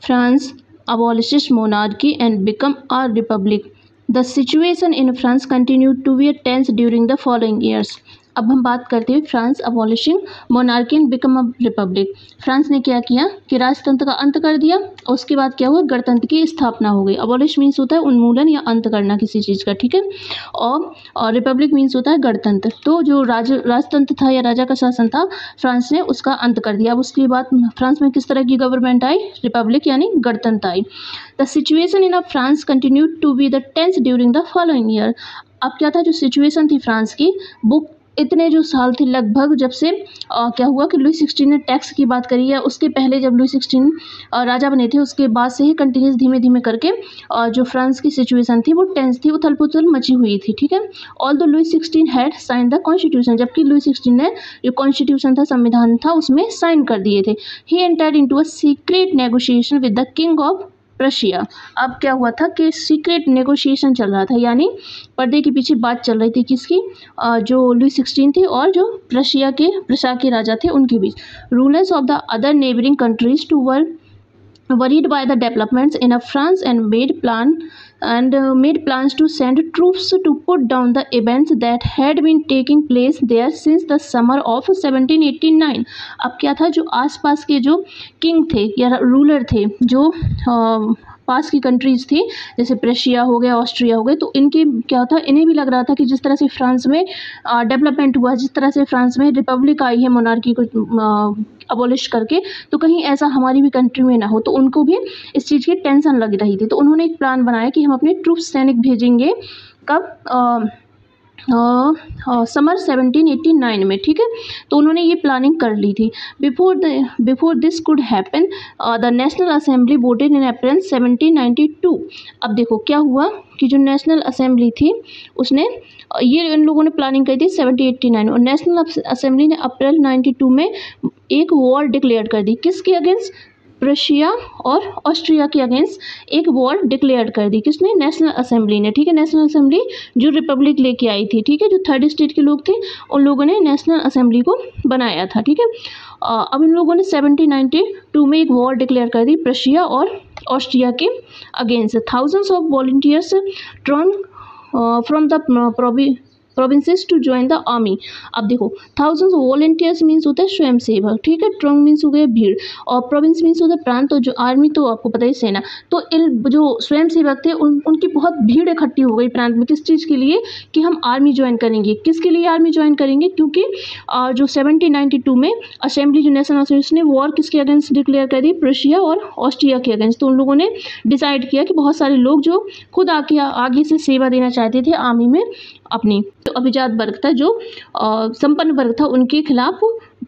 France abolishes monarchy and become a republic. The situation in France continued to be tense during the following years. अब हम बात करते हैं France abolishing monarchy and become a republic. France ने क्या किया कि राजतंत्र का अंत कर दिया और उसके बाद क्या हुआ, गणतंत्र की स्थापना हो गई। अबॉलिश मीन्स होता है उन्मूलन या अंत करना किसी चीज़ का, ठीक है। और रिपब्लिक मीन्स होता है गणतंत्र। तो जो राजतंत्र था या राजा का शासन था, फ्रांस ने उसका अंत कर दिया। अब उसके बाद फ्रांस में किस तरह की गवर्नमेंट आई, रिपब्लिक यानी गणतंत्र आई। The situation in France continued to be the tense during the following year. अब क्या था, जो सिचुएशन थी फ्रांस की, वो इतने जो साल थे लगभग, जब से क्या हुआ कि लुई 16 ने टैक्स की बात करी है, उसके पहले जब लुई 16 राजा बने थे, उसके बाद से ही कंटिन्यूस धीमे धीमे करके जो फ्रांस की सिचुएशन थी वो टेंस थी, उथल पुथल मची हुई थी, ठीक है। Although Louis 16 had sign the constitution, जबकि लुई 16 ने जो कॉन्स्टिट्यूशन था, संविधान था, उसमें साइन कर दिए थे। He entered into a secret negotiation with the king of Prussia. अब क्या हुआ था कि सीक्रेट नेगोशिएशन चल रहा था, यानी पर्दे के पीछे बात चल रही थी किसकी, जो लुई 16 थे और जो प्रशिया के राजा थे उनके बीच। Rulers of the other neighbouring countries too worried by the developments in France and made plans to send troops to put down the events that had been taking place there since the summer of 1789। अब क्या था, जो आसपास के जो king थे या ruler थे, जो पास की कंट्रीज़ थी, जैसे प्रशिया हो गया, ऑस्ट्रिया हो गए, तो इनके क्या था, इन्हें भी लग रहा था कि जिस तरह से फ्रांस में डेवलपमेंट हुआ, जिस तरह से फ्रांस में रिपब्लिक आई है मोनार्की को अबॉलिश करके, तो कहीं ऐसा हमारी भी कंट्री में ना हो। तो उनको भी इस चीज़ की टेंशन लग रही थी। तो उन्होंने एक प्लान बनाया कि हम अपने ट्रूप्स सैनिक भेजेंगे, कब, समर 1789 में, ठीक है। तो उन्होंने ये प्लानिंग कर ली थी। Before this could happen the National Assembly voted in April 1792। अब देखो क्या हुआ कि जो नेशनल असेंबली थी उसने ये इन लोगों ने प्लानिंग करी थी 1789, और नेशनल असेंबली ने अप्रैल 92 में एक वॉर डिक्लेयर कर दी। किसके अगेंस्ट, प्रशिया और ऑस्ट्रिया के अगेंस्ट एक वॉर डिक्लेयर कर दी। किसने, नेशनल असेंबली ने, ठीक है। नेशनल असेंबली जो रिपब्लिक लेके आई थी, ठीक है, जो थर्ड स्टेट के लोग थे उन लोगों ने नेशनल असेंबली को बनाया था, ठीक है। अब इन लोगों ने 1792 में एक वॉर डिक्लेयर कर दी प्रशिया और ऑस्ट्रिया के against. Thousands of volunteers drawn from the provinces to join the army. अब देखो, थाउजेंड्स वॉलंटियर्स मीन्स होता है स्वयंसेवक, ठीक है। ट्रंक मीन्स हो गया भीड़, और प्रोविंस मीन्स होता है प्रांत, तो जो आर्मी तो आपको पता ही सेना। तो इन जो स्वयंसेवक थे उनकी बहुत भीड़ इकट्ठी हो गई प्रांत में, किस चीज़ के लिए, कि हम आर्मी ज्वाइन करेंगे। किसके लिए आर्मी ज्वाइन करेंगे, क्योंकि जो 1792 में असेंबली, जो नेशनल असेंबली ने वॉर किसके अगेंस्ट डिक्लेयर कर दी, प्रशिया और ऑस्ट्रिया के अगेंस्ट। तो उन लोगों ने डिसाइड किया कि बहुत सारे लोग जो खुद आगे से सेवा देना चाहते थे आर्मी में अपनी, तो अभिजात वर्ग था, जो संपन्न वर्ग था, उनके खिलाफ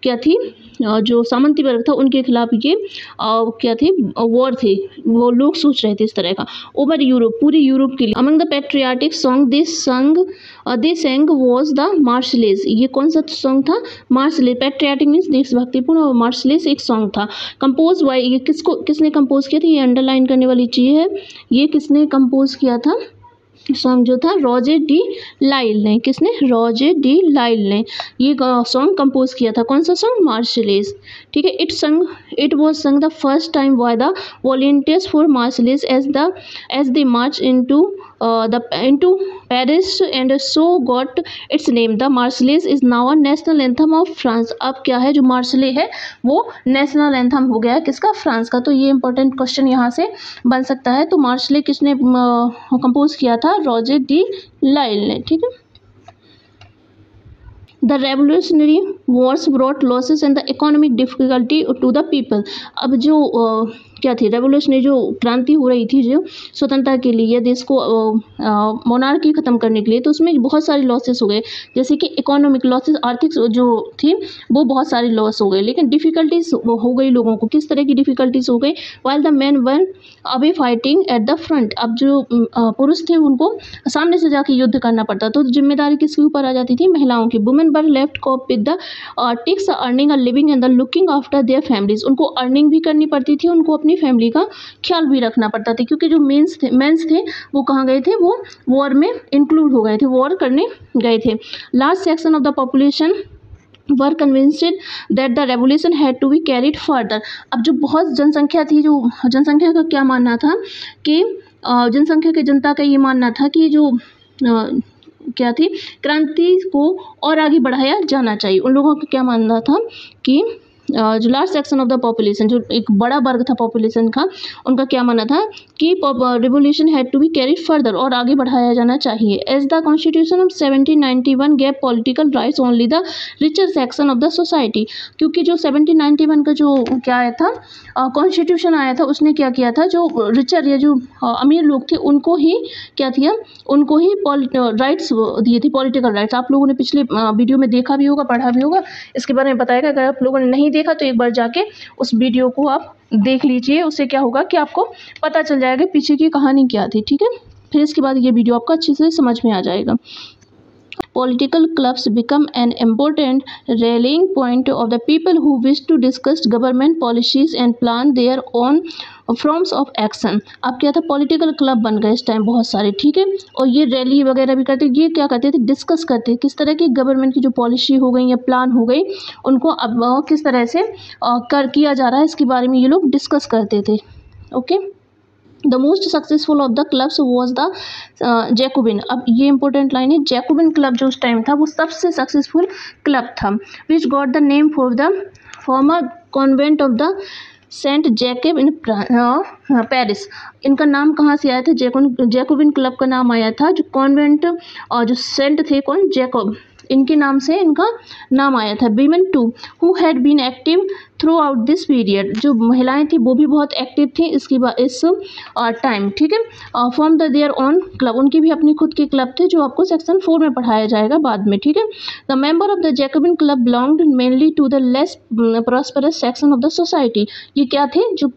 क्या थी, जो सामंती वर्ग था उनके खिलाफ ये क्या थे, वॉर थे। वो लोग सोच रहे थे इस तरह का। ओवर यूरोप, पूरे यूरोप के लिए। Among the patriotic song they sang was the Marseillaise. ये कौन सा सॉन्ग था, मार्शलेस। पैट्रियाटिक मीन्स देशभक्तिपूर्ण, और मार्शलेस एक सॉन्ग था। कंपोज बाय, ये किसने कंपोज किया था, ये अंडरलाइन करने वाली चीज़ है। ये किसने कंपोज किया था सॉन्ग, जो था रॉजर डी लाइल ने। किसने, रॉजर डी लाइल ने ये सॉन्ग कंपोज किया था। कौन सा सॉन्ग, मार्शलेस, ठीक है। It was sung the first time by the volunteers for Marseilles as they march into Paris and so got its name. The Marseillaise is now a national anthem of France. अब क्या है, जो मार्शले है वो national anthem हो गया है किसका, फ्रांस का। तो ये इंपॉर्टेंट क्वेश्चन यहाँ से बन सकता है। तो मार्शले किसने कंपोज किया था, रॉजर डी लाइल ने, ठीक है। The revolutionary wars brought losses and the economic difficulty to the people। अब जो क्या थी, रेवोल्यूशनरी जो क्रांति हो रही थी, जो स्वतंत्रता के लिए, देश को मोनार्की ख़त्म करने के लिए, तो उसमें बहुत सारे लॉसेस हो गए। जैसे कि इकोनॉमिक लॉसेस, आर्थिक जो थी वो बहुत सारे लॉस हो गए। लेकिन डिफ़िकल्टीज हो गई लोगों को। किस तरह की डिफ़िकल्टीज हो गई, while the man one away fighting at the front. अब जो पुरुष थे उनको सामने से जाके युद्ध करना पड़ता, तो जिम्मेदारी किसके ऊपर आ जाती थी, महिलाओं की। Women were left cope with the tasks earning a living and the looking after their families. उनको अर्निंग भी करनी पड़ती थी, उनको अपनी फैमिली का ख्याल भी रखना पड़ता था, क्योंकि जो मेंस थे वो कहाँ गए थे, वो वॉर में इंक्लूड हो गए थे, वॉर करने गए थे। Large section of the population were convinced that the revolution had to be carried further. अब जो बहुत जनसंख्या थी, जो जनसंख्या का क्या मानना था कि जनसंख्या की जनता का ये मानना था कि जो क्या थी, क्रांति को और आगे बढ़ाया जाना चाहिए। उन लोगों का क्या मानना था कि जो large section of the population, जो एक बड़ा वर्ग था पॉपुलेशन का, उनका क्या मानना था कि revolution had to be carried further, और आगे बढ़ाया जाना चाहिए। As the constitution of 1791 gave political rights only the richer section of the society. क्योंकि जो 1791 का जो क्या आया था, कॉन्स्टिट्यूशन आया था, उसने क्या किया था, जो रिचर या जो अमीर लोग थे उनको ही क्या किया, उनको ही राइट्स दिए थे, पॉलिटिकल राइट्स। आप लोगों ने पिछले वीडियो में देखा भी होगा, पढ़ा भी होगा, इसके बारे में बताएगा। अगर आप लोगों ने नहीं देखा तो एक बार जाके उस वीडियो को आप देख लीजिए, उससे क्या होगा कि आपको पता चल जाएगा पीछे की कहानी क्या थी, ठीक है। फिर इसके बाद ये वीडियो आपको अच्छे से समझ में आ जाएगा। Political clubs become an important rallying point of the people who wish to discuss government policies and plan their own forms of action। अब क्या था, पॉलिटिकल क्लब बन गए इस टाइम बहुत सारे, ठीक है। और ये रैली वगैरह भी करते, ये क्या करते थे, डिस्कस करते किस तरह की गवर्नमेंट की जो पॉलिसी हो गई या प्लान हो गई, उनको अब किस तरह से किया जा रहा है, इसके बारे में ये लोग डिस्कस करते थे। Okay, the most successful of the clubs was the Jacobin. अब ये इंपॉर्टेंट लाइन है, जैकोबिन क्लब जो उस टाइम था वो सबसे सक्सेसफुल क्लब था। Which got the name for the former convent of the saint Jacob in Paris. इनका नाम कहाँ से आया था, जैकोबिन क्लब का नाम आया था, जो कॉन्वेंट और जो सेंट थे कौन, जैकब, इनके नाम से इनका नाम आया था। Women too who had been active throughout this period, जो महिलाएं थी वो भी बहुत एक्टिव थी इसकी इस टाइम, ठीक है। Form the their own club, उनकी भी अपनी खुद के क्लब थे, जो आपको सेक्शन 4 में पढ़ाया जाएगा बाद में, ठीक है। The member of the Jacobin club belonged mainly to the less prosperous section of the society. ये क्या थे, जो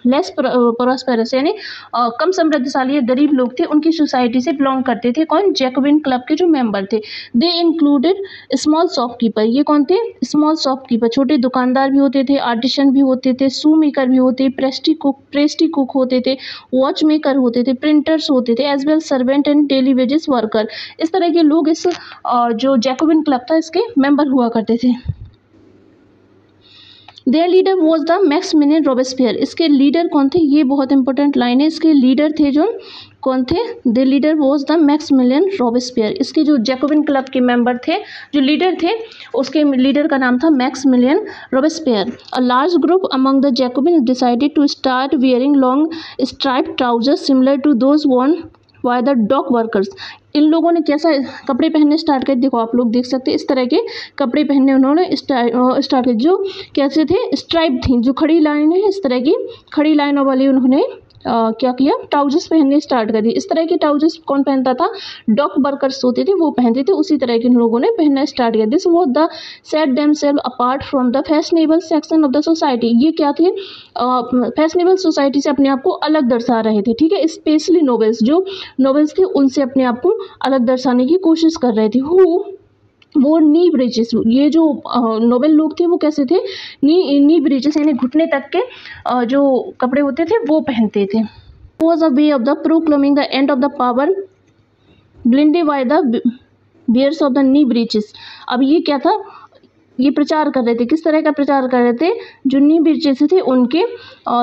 लेस प्रॉस्परस यानी कम समृद्धशाली गरीब लोग थे, उनकी सोसाइटी से बिलोंग करते थे। कौन, जैकोबिन क्लब के जो मेंबर थे। दे इंक्लूडेड स्मॉल शॉपकीपर, ये कौन थे, स्मॉल शॉपकीपर, छोटे दुकानदार भी होते थे, आर्टिशन भी होते थे, शू मेकर भी होते, प्रेस्टी कुक होते थे, वॉच मेकर होते थे, प्रिंटर्स होते थे, as well servant and daily wages worker. इस तरह के लोग इस जो जैकोबिन क्लब था इसके मेंबर हुआ करते थे। There leader was the Maximilian Robespierre. इसके लीडर कौन थे, ये बहुत इंपॉर्टेंट लाइन है, इसके लीडर थे जो कौन थे, the leader was the Maximilian Robespierre. इसके जो जैकोबिन क्लब के मेंबर थे, जो लीडर थे, उसके लीडर का नाम था Maximilian Robespierre. A large group among the Jacobin decided to start wearing long striped trousers similar to those worn by the dock workers. इन लोगों ने कैसा कपड़े पहनने स्टार्ट कर, देखो आप लोग देख सकते हैं, इस तरह के कपड़े पहनने उन्होंने स्टार्ट किए, जो कैसे थे, स्ट्राइप थी, जो खड़ी लाइन है, इस तरह की खड़ी लाइनों वाली उन्होंने क्या किया, ट्राउजर्स पहनने स्टार्ट कर दिए। इस तरह के ट्राउजर्स कौन पहनता था, डॉक वर्कर्स होते थे, वो पहनते थे, उसी तरह के लोगों ने पहनना स्टार्ट किया। This was the set themselves apart from the fashionable section of the society. ये क्या थे, फैशनेबल सोसाइटी से अपने आप को अलग दर्शा रहे थे, ठीक है। स्पेशली नोवेल्स, जो नोवेल्स थे उनसे अपने आप को अलग दर्शाने की कोशिश कर रहे थे। वो नी ब्रिजेस, ये जो नोबेल लोग थे वो कैसे थे, नी ब्रिजेस यानी घुटने तक के जो कपड़े होते थे वो पहनते थे। Was a way of the proclaiming the end of the power blinded by the wearers of the knee breeches. अब ये क्या था, ये प्रचार कर रहे थे, किस तरह का प्रचार कर रहे थे, जो नी ब्रिजेस थे उनके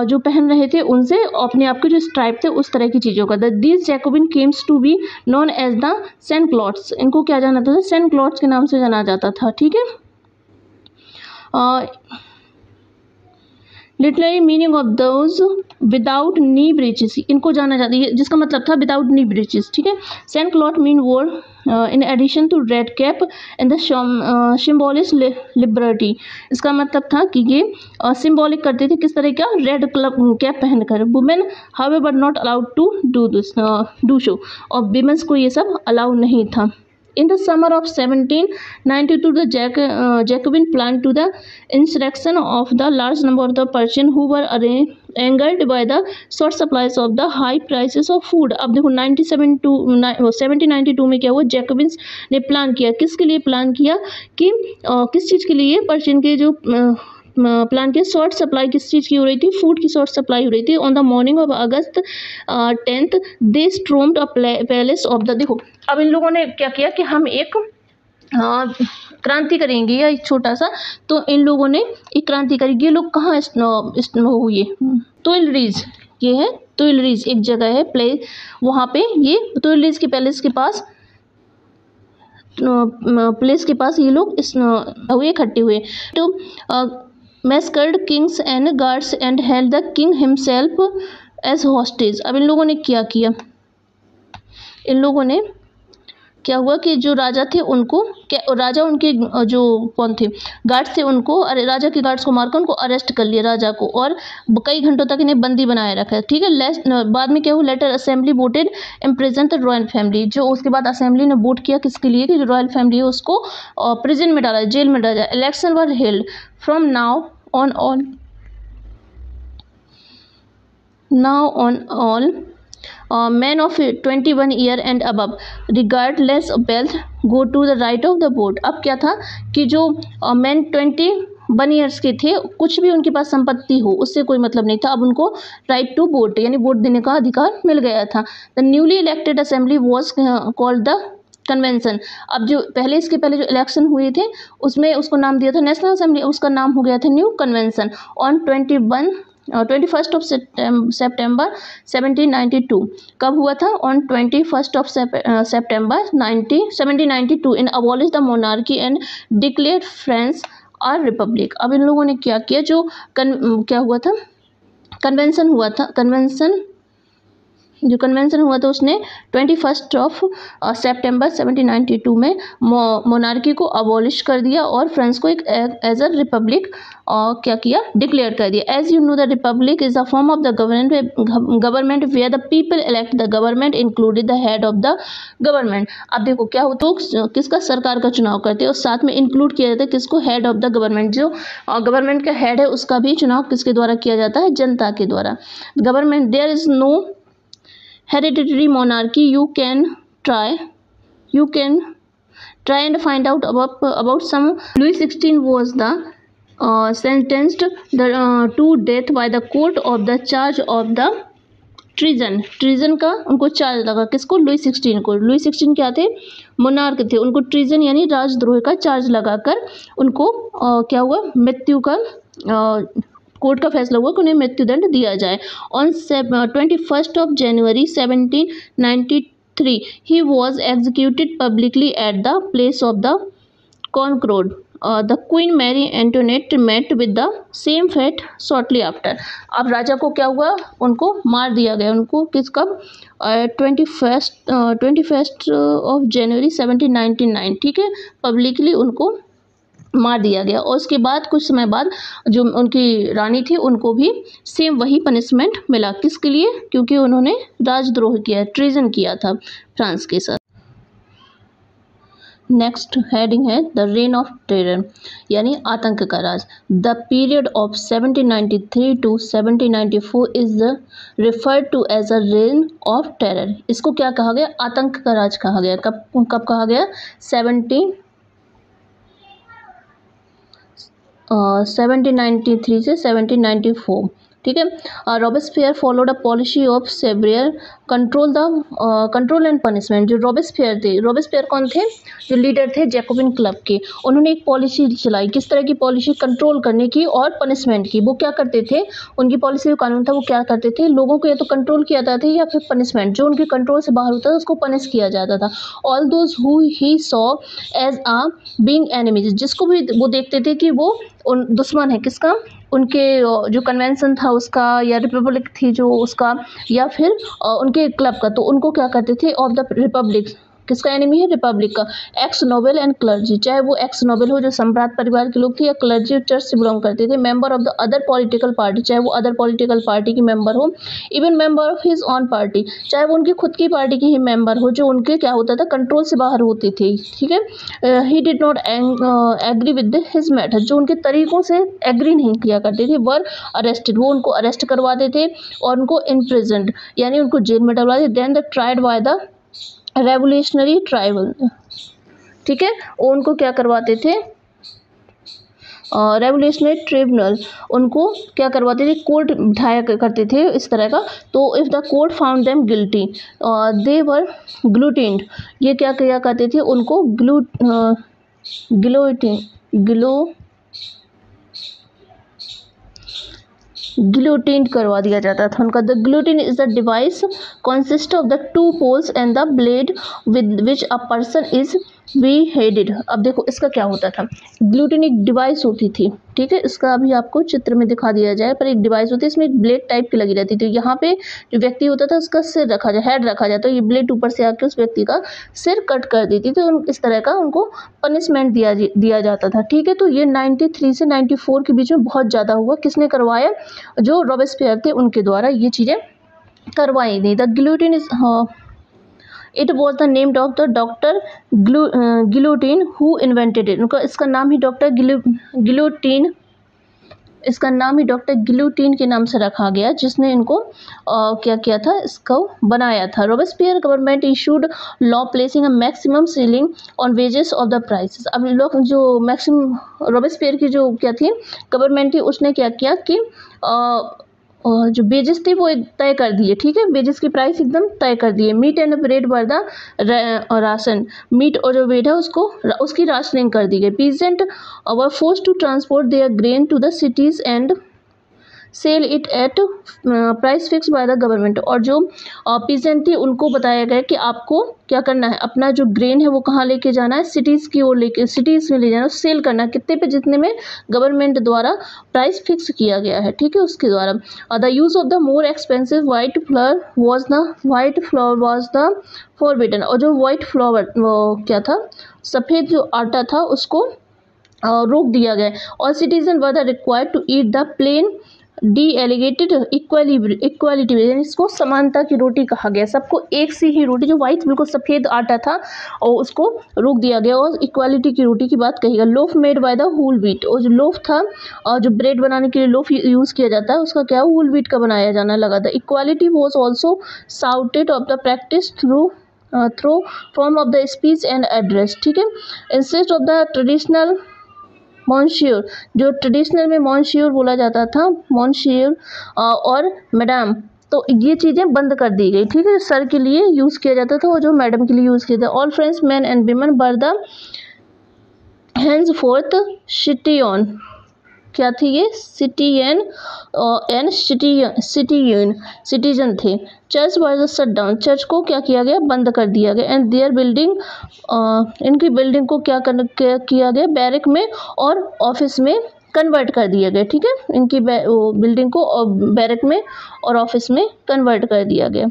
जो पहन रहे थे उनसे अपने आप के जो स्ट्राइप थे उस तरह की चीज़ों का। This Jacobin came to be known as the sans-culottes. इनको क्या जाना था, सेंट क्लॉट्स के नाम से जाना जाता था, ठीक है। Literary meaning of those without knee breaches, इनको जाना जाता है, जिसका मतलब था विदाउट नी ब्रीचेस, ठीक है। Saint clot mean wore in addition to red cap and the symbolic liberty. इसका मतलब था कि ये सिम्बॉलिक करते थे किस तरह का, रेड कैप पहनकर। Women however not allowed to do so, और विमेंस को ये सब अलाउ नहीं था। In the summer of 1792, the Jacobin planned to the insurrection of the large number of the Persians who were angered by the short supplies of the high prices of food। अब देखो 1792 में क्या हुआ, Jacobins ने plan किया, किसके लिए plan किया कि किस चीज़ के लिए, पर्शियन के जो प्लान किया, शॉर्ट सप्लाई किस चीज़ की हो रही थी, फूड की शॉर्ट सप्लाई हो रही थी। On the morning of August 10th they stormed a palace of the, देखो अब इन लोगों ने क्या किया कि हम एक हाँ क्रांति करेंगे या एक छोटा सा, तो इन लोगों ने एक क्रांति करी। ये लोग कहाँ हुए तुइलरीज, ये है तुइलरीज, एक जगह है प्ले, वहाँ पे ये तुइलरीज के पैलेस के पास प्लेस के पास ये लोग हुए इकट्ठे हुए। तो massacred kings and guards and held the king himself as hostage. अब इन लोगों ने क्या किया, इन लोगों ने क्या हुआ कि जो राजा थे उनको राजा उनके जो कौन थे गार्ड्स थे उनको, अरे राजा के गार्ड्स को मारकर उनको अरेस्ट कर लिया राजा को, और कई घंटों तक इन्हें बंदी बनाए रखा है। ठीक है, बाद में क्या हुआ, later assembly voted imprison the royal family. जो उसके बाद असेंबली ने वोट किया किसके लिए, कि जो रॉयल फैमिली है उसको प्रिजन में डाला, जेल में डाला। Election were held from now on all men of 21 year and above regardless of wealth go to the right of the vote। अब क्या था कि जो men 21 ईयर्स के थे, कुछ भी उनके पास संपत्ति हो उससे कोई मतलब नहीं था, अब उनको राइट टू वोट यानी वोट देने का अधिकार मिल गया था। The newly elected assembly was called the convention. अब जो पहले इसके पहले जो इलेक्शन हुए थे उसमें उसको नाम दिया था नेशनल असेंबली, उसका नाम हो गया था new convention. On 21st of September 1792। कब हुआ था, on 21st of September 1792 in abolish the monarchy and declared France are republic. अब इन लोगों ने क्या किया, जो क्या हुआ था, कन्वेंशन हुआ था, जो कन्वेंशन हुआ था उसने 21 सितंबर 1792 में मोनार्की को अबॉलिश कर दिया और फ्रांस को एक एज अ रिपब्लिक क्या किया, डिक्लेयर कर दिया। As you know the republic is the form of the government where the people elect the government included the head of the government. अब देखो क्या होता है, किसका सरकार का चुनाव करते हैं और साथ में इंक्लूड किया जाता है किसको, हेड ऑफ द गवर्नमेंट। जो गवर्नमेंट का हेड है उसका भी चुनाव किसके द्वारा किया जाता है, जनता के द्वारा। Government there is no hereditary monarchy। you can try and find out about some। Louis XVI was the sentenced to death by the court of the charge of the treason का उनको चार्ज लगा, किसको, Louis 16 को। Louis 16 क्या थे, monarch थे, उनको treason यानी राजद्रोह का चार्ज लगाकर उनको क्या हुआ, मृत्यु का कोर्ट का फैसला हुआ कि उन्हें मृत्युदंड दिया जाए। On 21 January 1793 he was executed publicly at the place of the Concorde. The queen Marie Antoinette met with the same fate shortly after. अब राजा को क्या हुआ, उनको मार दिया गया, उनको किस कब 21 जनवरी 1799, ठीक है, पब्लिकली उनको मार दिया गया। और उसके बाद कुछ समय बाद जो उनकी रानी थी उनको भी सेम वही पनिशमेंट मिला, किसके लिए, क्योंकि उन्होंने राजद्रोह किया, ट्रीजन किया था फ्रांस के साथ। नेक्स्ट हेडिंग है द रेन ऑफ टेरर यानी आतंक का राज। The period of 1793 to 1794 is referred to as a reign of terror. इसको क्या कहा गया, आतंक का राज कहा गया। कब कहा गया, 1793 से 1794, ठीक है। Robespierre followed a policy of severe control and punishment. जो रॉबेस्पियर कौन थे, जो लीडर थे जैकोबिन क्लब के, उन्होंने एक पॉलिसी चलाई, किस तरह की पॉलिसी, कंट्रोल करने की और पनिशमेंट की। वो क्या करते थे, उनकी पॉलिसी जो कानून था वो क्या करते थे, लोगों को या तो कंट्रोल किया जाता था या फिर पनिशमेंट, जो उनके कंट्रोल से बाहर होता था उसको पनिश किया जाता था। All those who he saw as a being enemies, जिसको भी वो देखते थे कि वो दुश्मन है, किसका, उनके जो कन्वेंशन था उसका या रिपब्लिक थी जो उसका, या फिर उनके क्लब का, तो उनको क्या करते थे, ऑफ द रिपब्लिक, किसका एनिमी है, रिपब्लिक का। एक्स नोबेल एंड क्लर्जी, चाहे वो एक्स नोबेल हो जो सम्राट परिवार के लोग थे, या क्लर्जी चर्च से बिलोंग करते थे। Member of the other political party, चाहे वो अदर पॉलिटिकल पार्टी की मेंबर हो। Even member of his on party, चाहे वो उनकी खुद की पार्टी की ही मेंबर हो, जो उनके क्या होता था, कंट्रोल से बाहर होते थे, ठीक है। He did not agree with his method, जो उनके तरीकों से एग्री नहीं किया करते थे, वर अरेस्टेड, वो उनको अरेस्ट करवाते थे और उनको इम्प्रिजन्ड यानी उनको जेल में डलवाते। Then the tried by the revolutionary tribunal, ठीक है, उनको क्या करवाते थे, रेवोल्यूशनरी ट्रिब्यूनल, उनको क्या करवाते थे, कोर्ट बिठाया करते थे इस तरह का। तो if the court found them guilty they were guillotined, ये क्या किया करते थे, उनको गिलोटिन करवा दिया जाता था उनका। The guillotine is the device consist of the 2 poles and the blade with which a person is beheaded। अब देखो इसका क्या होता था, गिलोटिन एक डिवाइस होती थी, ठीक है, इसका अभी आपको चित्र में दिखा दिया जाए, पर एक डिवाइस होती है, इसमें एक ब्लेड टाइप की लगी रहती थी। यहाँ पे जो व्यक्ति होता था उसका सिर रखा जाए, हेड रखा जाए, तो ये ब्लेड ऊपर से आके उस व्यक्ति का सिर कट कर देती थी। तो इस तरह का उनको पनिशमेंट दिया जाता था, ठीक है। तो ये 93 से 94 के बीच में बहुत ज़्यादा हुआ। किसने करवाया, जो रॉबेस्पियर थे उनके द्वारा ये चीज़ें करवाई गई। The guillotine is it was the named of the doctor Guillotin who invented it. उनका इसका नाम ही डॉक्टर गिलोटिन इसका नाम ही डॉक्टर गिलोटिन के नाम से रखा गया, जिसने इनको क्या किया था, इसको बनाया था। Robespierre government issued law placing a maximum ceiling on wages of the prices. अब लोग जो मैक्सिमम रॉबेस्पियर की जो क्या थी गवर्नमेंट थी, उसने क्या किया कि और जो वेजेस थी वो तय कर दिए, ठीक है, वेजेस की प्राइस एकदम तय कर दिए। Meat and bread were the ration, meat और जो ब्रेड है उसकी राशनिंग कर दी गई। Peasant were forced to transport their grain to the cities and sell it at price fix by the government. और जो पीजेंट थी उनको बताया गया कि आपको क्या करना है, अपना जो ग्रेन है वो कहाँ लेके जाना है, सिटीज़ की ओर लेके, सिटीज़ में ले जाना, सेल करना है कितने पे, जितने में गवर्नमेंट द्वारा प्राइस फिक्स किया गया है, ठीक है, उसके द्वारा। The use of the more expensive white flower was the forbidden. और जो वाइट फ्लावर क्या था, सफ़ेद जो आटा था उसको रोक दिया गया। और citizen were the required to eat the plain delegated equality, यानी इसको समानता की रोटी कहा गया। सबको एक सी ही रोटी, जो वाइट बिल्कुल सफ़ेद आटा था और उसको रोक दिया गया, और इक्वालिटी की रोटी की बात कही गई। Loaf made by the whole wheat, और जो लोफ था और जो ब्रेड बनाने के लिए लोफ यूज़ किया जाता है उसका क्या होल व्हीट का बनाया जाना लगा था। Equality was also shouted of the practice through form of the speech and address, ठीक है, इंस्टेड ऑफ द ट्रेडिशनल मॉन्सियर, जो ट्रेडिशनल में मॉन्सियर बोला जाता था, मॉन्सियर और मैडम, तो ये चीज़ें बंद कर दी गई, ठीक है, सर के लिए यूज़ किया जाता था और जो मैडम के लिए यूज़ किया था। All French man and women were the hands fourth सिटियन, क्या थी ये, सिटियन एंड सिटीजन थे। Church was shut down, church को क्या किया गया, बंद कर दिया गया। एंड देयर बिल्डिंग, इनकी बिल्डिंग को क्या किया गया, बैरक में और ऑफिस में कन्वर्ट कर दिया गया, ठीक है, इनकी बिल्डिंग को बैरक में और ऑफिस में कन्वर्ट कर दिया गया।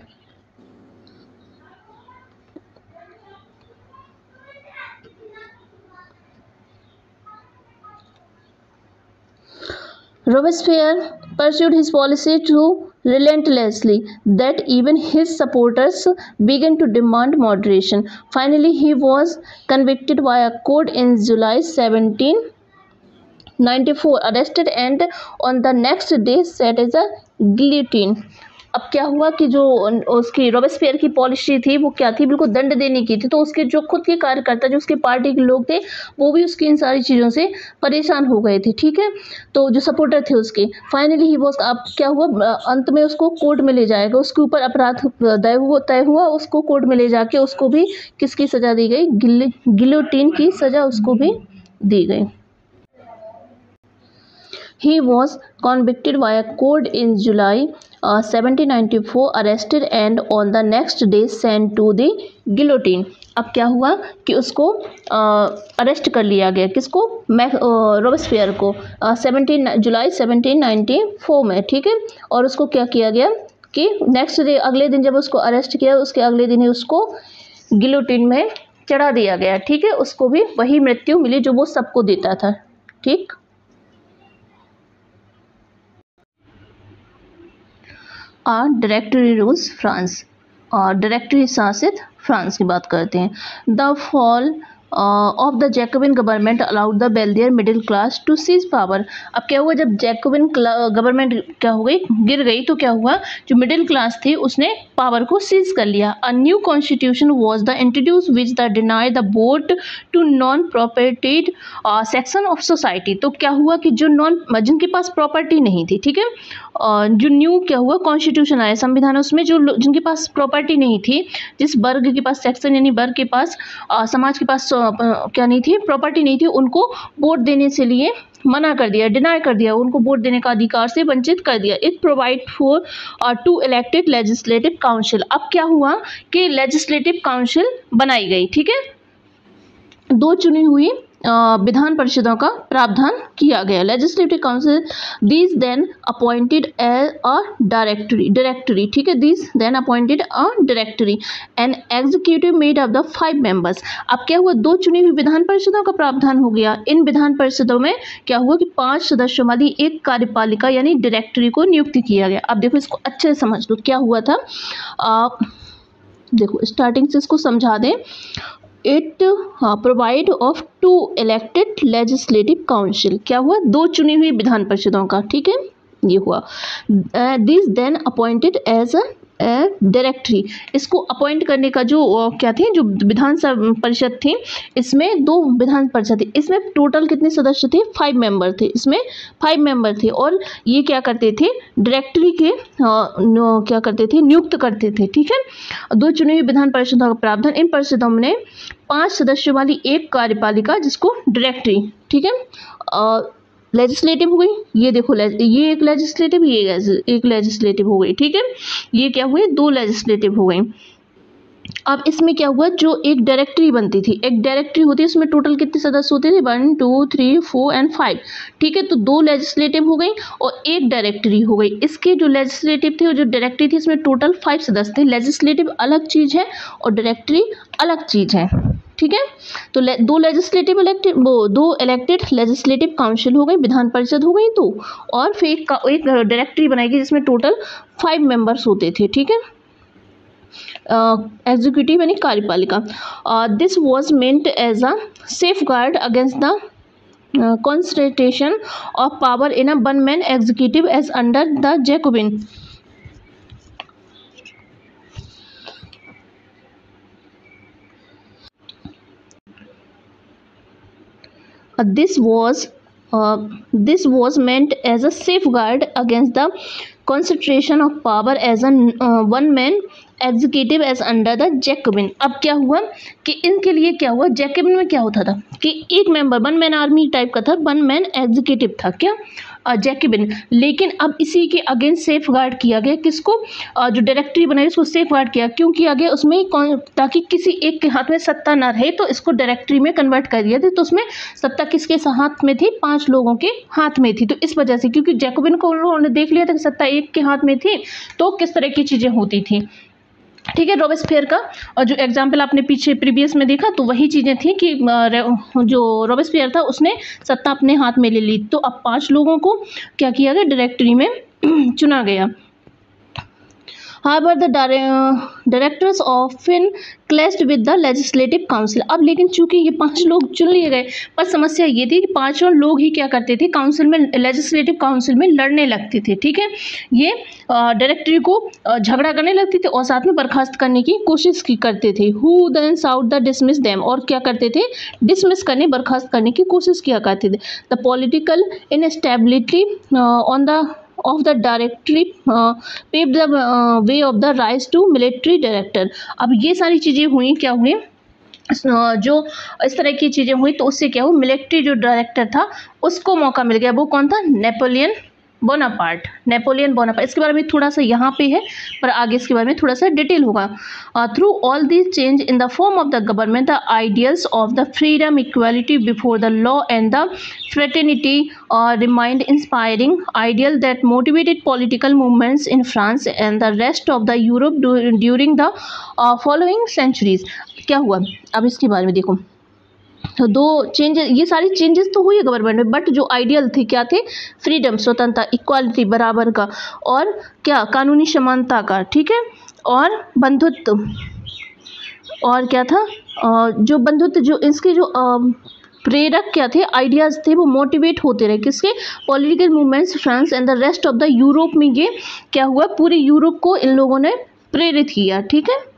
Robespierre pursued his policy too relentlessly that even his supporters began to demand moderation. Finally, he was convicted by a court in July 1794, arrested and on the next day set as a guillotine. अब क्या हुआ कि जो उसकी Robespierre की policy थी वो क्या थी, बिल्कुल दंड देने की थी। तो उसके जो खुद के कार्यकर्ता, जो उसके पार्टी के लोग थे, वो भी उसकी इन सारी चीज़ों से परेशान हो गए थे, ठीक है, तो जो सपोर्टर थे उसके। फाइनली ही वॉज, अब क्या हुआ, अंत में उसको कोर्ट में ले जाएगा, उसके ऊपर अपराध तय हुआ, उसको कोर्ट में ले जाके उसको भी किसकी सज़ा दी गई, गिलोटिन की सज़ा उसको भी दी गई। He was convicted by a court in July 1794, arrested and on the next day sent to the guillotine. अब क्या हुआ कि उसको अरेस्ट कर लिया गया, किसको, रॉबेस्पियर को, 17 जुलाई 1794 में, ठीक है, और उसको क्या किया गया कि नेक्स्ट डे, अगले दिन जब उसको अरेस्ट किया उसके अगले दिन ही उसको गिलोटिन में चढ़ा दिया गया, ठीक है, उसको भी वही मृत्यु मिली जो वो सबको देता था, ठीक। डायरेक्टरी रूल्स फ्रांस, और डायरेक्टरी शासित फ्रांस की बात करते हैं। The fall of the Jacobin government allowed the wealthier middle class to seize power. अब क्या हुआ, जब जैकोबिन गवर्नमेंट क्या हो गई, गिर गई, तो क्या हुआ, जो मिडिल क्लास थी उसने पावर को सीज कर लिया। A new constitution was the introduce which the deny the vote to non propertied section of society. तो क्या हुआ कि जो जिनके पास प्रॉपर्टी नहीं थी, ठीक है, जो न्यू क्या हुआ कॉन्स्टिट्यूशन आया, संविधान, उसमें जो जिनके पास प्रॉपर्टी नहीं थी, जिस वर्ग के पास सेक्शन, यानी वर्ग के पास समाज के पास क्या नहीं थी, प्रॉपर्टी नहीं थी, उनको वोट देने से लिए मना कर दिया, डिनाई कर दिया, उनको वोट देने का अधिकार से वंचित कर दिया। It provide for 2 elected legislative council. अब क्या हुआ कि लेजिस्लेटिव काउंसिल बनाई गई, ठीक है, 2 चुनी हुई विधान परिषदों का प्रावधान किया गया। Legislative council these then appointed a directory, ठीक है, these then appointed a directory and executive made of the 5 members. अब क्या हुआ, 2 चुनी हुई विधान परिषदों का प्रावधान हो गया। इन विधान परिषदों में क्या हुआ कि 5 सदस्यों वाली एक कार्यपालिका यानी डायरेक्टरी को नियुक्त किया गया। अब देखो इसको अच्छे से समझ लो क्या हुआ था। देखो स्टार्टिंग से इसको समझा दें। It provide of 2 elected legislative council. क्या हुआ, 2 चुनी हुई विधान परिषदों का, ठीक है, ये हुआ। This then appointed as a directory. इसको अपॉइंट करने का जो क्या थे, जो विधान परिषद थी, इसमें 2 विधान परिषद थी, इसमें टोटल कितने सदस्य थे, 5 मेंबर थे, इसमें 5 मेंबर थे। और ये क्या करते थे, डायरेक्टरी के क्या करते थे, नियुक्त करते थे, ठीक है। 2 चुनी हुई विधान परिषदों का प्रावधान। इन परिषदों में 5 सदस्यों वाली एक कार्यपालिका जिसको डायरेक्टरी, ठीक है, लेजिस्लेटिव हो गई। ये देखो ये एक लेजिस्लेटिव, ये एक लेजिस्लेटिव हो गई, ठीक है। ये क्या हुए, 2 लेजिस्लेटिव हो गई। अब इसमें क्या हुआ, जो एक डायरेक्टरी बनती थी, एक डायरेक्टरी होती है, उसमें टोटल कितने सदस्य होते थे, 1 2 3 4 एंड 5, ठीक है। तो 2 लेजिस्लेटिव हो गई और एक डायरेक्टरी हो गई। इसके जो लेजिस्लेटिव थे और जो डायरेक्टरी थी, इसमें टोटल 5 सदस्य थे। लेजिस्लेटिव अलग चीज़ है और डायरेक्टरी अलग चीज़ है, ठीक है। तो 2 लेजिस्लेटिव इलेक्टेड, वो 2 इलेक्टेड लेजिस्लेटिव काउंसिल हो गई, विधान परिषद हो गई 2, और फिर एक डायरेक्टरी बनाएगी जिसमें टोटल 5 मेंबर्स होते थे, ठीक है, एग्जीक्यूटिव यानी कार्यपालिका। This was meant as a safeguard against the concentration of power in a one-man executive as under the Jacobin. This was meant as a safeguard against the concentration of power as a one-man executive as under the Jacobin. अब क्या हुआ कि इनके लिए क्या हुआ, Jacobian में क्या होता था कि एक मेंबर 1 मैन आर्मी टाइप का था, 1 मैन एग्जीक्यूटिव था क्या, जैकोबिन। लेकिन अब इसी के अगेंस्ट सेफ गार्ड किया गया, किसको, जो डायरेक्टरी बनाई उसको सेफ गार्ड किया। क्यों किया गया, उसमें ताकि किसी एक के हाथ में सत्ता ना रहे, तो इसको डायरेक्टरी में कन्वर्ट कर दिया था। तो उसमें सत्ता किसके हाथ में थी, 5 लोगों के हाथ में थी। तो इस वजह से, क्योंकि जैकोबिन को उन्होंने देख लिया था कि सत्ता एक के हाथ में थी, तो किस तरह की चीज़ें होती थी, ठीक है। रॉबेस्पियर का और जो एग्जाम्पल आपने पीछे प्रीवियस में देखा, तो वही चीज़ें थी कि जो रॉबेस्पियर था उसने सत्ता अपने हाथ में ले ली। तो अब 5 लोगों को क्या किया गया, डायरेक्टरी में चुना गया। However, the directors often clashed with the legislative council. अब लेकिन चूंकि ये 5 लोग चुन लिए गए, पर समस्या ये थी कि 5 लोग ही क्या करते थे, काउंसिल में, लेजिस्लेटिव काउंसिल में लड़ने लगते थे, ठीक है। ये डायरेक्टरी को झगड़ा करने लगते थे और साथ में बर्खास्त करने की कोशिश की करते थे। Who then sought the dismiss them, और क्या करते थे, डिसमिस करने, बर्खास्त करने की कोशिश किया करते थे। The political instability on the of the directory paved the way of the rise to military director. अब ये सारी चीज़ें हुई, क्या हुई, जो इस तरह की चीज़ें हुई, तो उससे क्या हुआ, मिलिट्री जो डायरेक्टर था उसको मौका मिल गया। वो कौन था, नेपोलियन बोनापार्ट। इसके बारे में थोड़ा सा यहाँ पे है, पर आगे इसके बारे में थोड़ा सा डिटेल होगा। Through all this change in the form of the government, the ideals of the freedom, equality before the law and the fraternity remained inspiring ideal that motivated political movements in France and the rest of the Europe during the following centuries. क्या हुआ, अब इसके बारे में देखो। तो 2 changes, ये सारी चेंजेस तो हुई है गवर्नमेंट में, बट जो आइडियल थे क्या थे, फ्रीडम, स्वतंत्रता, इक्वालिटी, बराबर का, और क्या, कानूनी समानता का, ठीक है, और बंधुत्व, और क्या था, जो बंधुत्व, जो इसके जो प्रेरक क्या थे, आइडियाज़ थे, वो मोटिवेट होते रहे, किसके, political movements France and the rest of the Europe में। ये क्या हुआ, पूरे यूरोप को इन लोगों ने प्रेरित किया, ठीक है।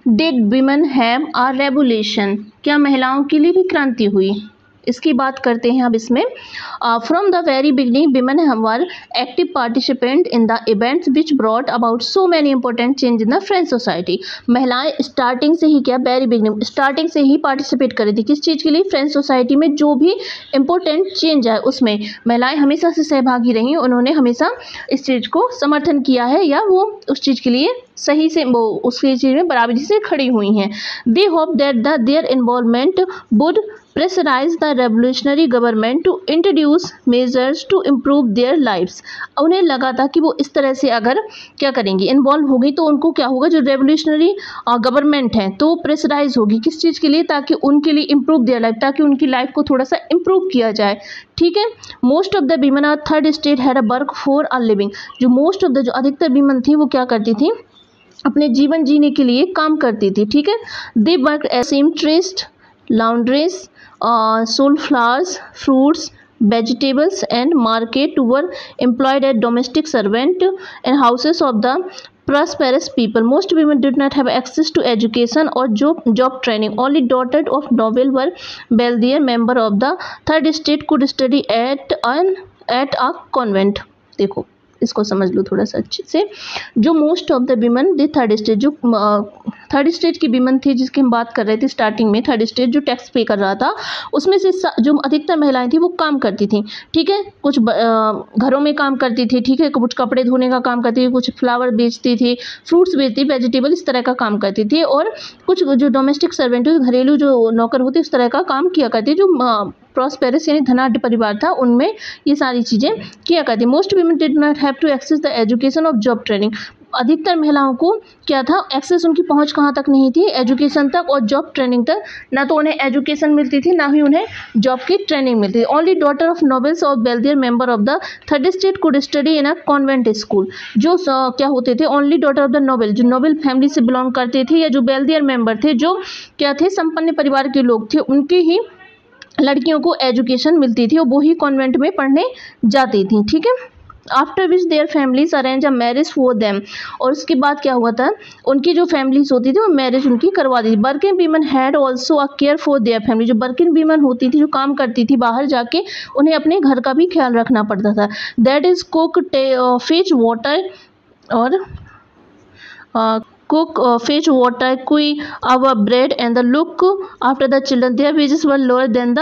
Did women have a revolution? क्या महिलाओं के लिए भी क्रांति हुई? इसकी बात करते हैं अब इसमें। From the very beginning women were active participant in the events which brought about so many important change in the French society. महिलाएं स्टार्टिंग से ही क्या, वेरी बिगनिंग स्टार्टिंग से ही पार्टिसिपेट कर रही थी किस चीज़ के लिए, फ्रेंच सोसाइटी में जो भी इंपॉर्टेंट चेंज है उसमें महिलाएं हमेशा से सहभागी रही। उन्होंने हमेशा इस चीज़ को समर्थन किया है या वो उस चीज़ के लिए सही से वो उसकी चीज़ में बराबरी से खड़ी हुई हैं। They hope that the their involvement would pressurise the revolutionary government to introduce measures to improve their lifes. उन्हें लगा था कि वो इस तरह से अगर क्या करेंगी, इन्वॉल्व होगी तो उनको क्या होगा, जो रेवोल्यूशनरी गवर्नमेंट है तो प्रेशराइज होगी किस चीज़ के लिए, ताकि उनके लिए इम्प्रूव देयर लाइफ, ताकि उनकी लाइफ को थोड़ा सा इम्प्रूव किया जाए। ठीक है। Most of the women are third state had a work for a living. जो मोस्ट ऑफ द जो अधिकतर वीमेन थी वो क्या करती थी, अपने जीवन जीने के लिए काम करती थी। ठीक है। They work as seamstress, laundries, sold flowers, fruits, vegetables and market were employed as domestic servant in houses of the prosperous people. Most women did not have access to education or job training. Only daughters of noble were wealthier member of the third estate could study at a convent. देखो इसको समझ लो थोड़ा सा अच्छे से। जो most of the women the third state, जो third state की विमेन थी जिसकी हम बात कर रहे थे स्टार्टिंग में, थर्ड स्टेट जो टैक्स पे कर रहा था, उसमें से जो अधिकतर महिलाएं थी वो काम करती थी। ठीक है। कुछ घरों में काम करती थी। ठीक है। कुछ कपड़े धोने का काम करती थी, कुछ फ्लावर बेचती थी, फ्रूट्स बेचती, वेजिटेबल इस तरह का काम करती थी, और कुछ जो डोमेस्टिक सर्वेंट घरेलू जो नौकर होती इस तरह का काम किया करती। जो प्रॉस्पेरस यानी धनाढ्य परिवार था उनमें ये सारी चीज़ें किया करती। Most women did not have to access the education of job training. अधिकतर महिलाओं को क्या था, एक्सेस उनकी पहुंच कहाँ तक नहीं थी, एजुकेशन तक और जॉब ट्रेनिंग तक। ना तो उन्हें एजुकेशन मिलती थी ना ही उन्हें जॉब की ट्रेनिंग मिलती थी। ओनली डॉटर ऑफ नोबल्स और wealthier member of the third state could study in a convent school. जो क्या होते थे, only daughter of the noble, जो नोबल फैमिली से बिलोंग करते थे या जो वेल्थियर मेंबर थे, जो क्या थे, संपन्न परिवार के लोग थे, उनकी ही लड़कियों को एजुकेशन मिलती थी और वो ही कॉन्वेंट में पढ़ने जाती थी। ठीक है। After which their families arrange a marriage for them. और उसके बाद क्या हुआ था, उनकी जो फैमिलीज होती थी वो मैरिज उनकी करवा दी थी। Working women had also a care for their family. जो वर्किंग वीमेन होती थी, जो काम करती थी बाहर जाके, उन्हें अपने घर का भी ख्याल रखना पड़ता था। That is cook, Fitch water और cook, fetch water, queue our bread and the look after the children. Their wages were lower than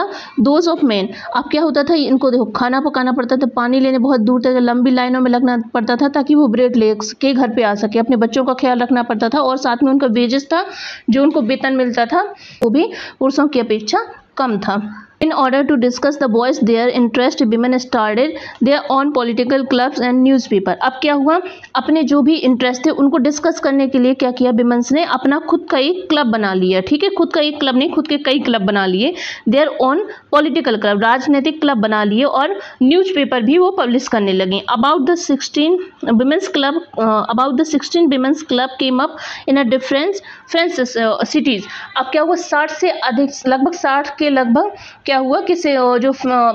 those of men. अब क्या होता था, इनको देखो खाना पकाना पड़ता था, पानी लेने बहुत दूर तक लंबी लाइनों में लगना पड़ता था ताकि वो ब्रेड ले के घर पे आ सके। अपने बच्चों का ख्याल रखना पड़ता था और साथ में उनका वेजेस था, जो उनको वेतन मिलता था, वो भी पुरुषों की अपेक्षा कम था। In order to discuss the boys their interest, women started their own political clubs and newspaper. अब क्या हुआ, अपने जो भी इंटरेस्ट थे उनको डिस्कस करने के लिए क्या किया, विमेंस ने अपना खुद का एक क्लब बना लिया। ठीक है। खुद का एक क्लब नहीं, खुद के कई क्लब बना लिए। देयर ओन पॉलिटिकल क्लब, राजनीतिक क्लब बना लिए, और न्यूज़पेपर भी वो पब्लिश करने लगे। About the 16 women's club came up in a different French cities. अब क्या हुआ, 60 से अधिक, लगभग 60 के लगभग क्या हुआ कि जो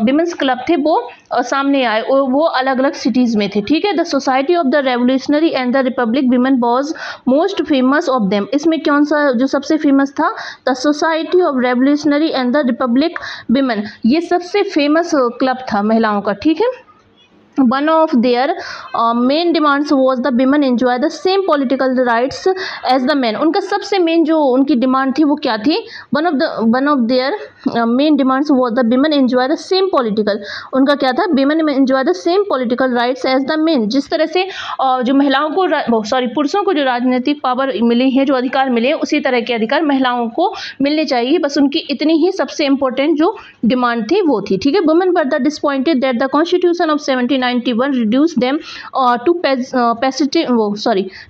विमेंस क्लब थे वो सामने आए और वो अलग अलग सिटीज़ में थे। ठीक है। The society of the revolutionary and the Republic women was most famous of them. इसमें कौन सा जो सबसे फेमस था, the society of revolutionary and the Republic women, ये सबसे फेमस क्लब था महिलाओं का। ठीक है। One of their main demands was the women enjoy the same political rights as the men. उनका सबसे मेन जो उनकी डिमांड थी वो क्या थी, one of their main demands was the women enjoy the same political, उनका क्या था, women enjoy the same political rights as the men। जिस तरह से जो महिलाओं को पुरुषों को जो राजनीतिक पावर मिली है, जो अधिकार मिले, उसी तरह के अधिकार महिलाओं को मिलने चाहिए। बस उनकी इतनी ही सबसे इम्पोर्टेंट जो डिमांड थी वो थी। ठीक है। Women were the disappointed that the constitution of 1791 reduced them to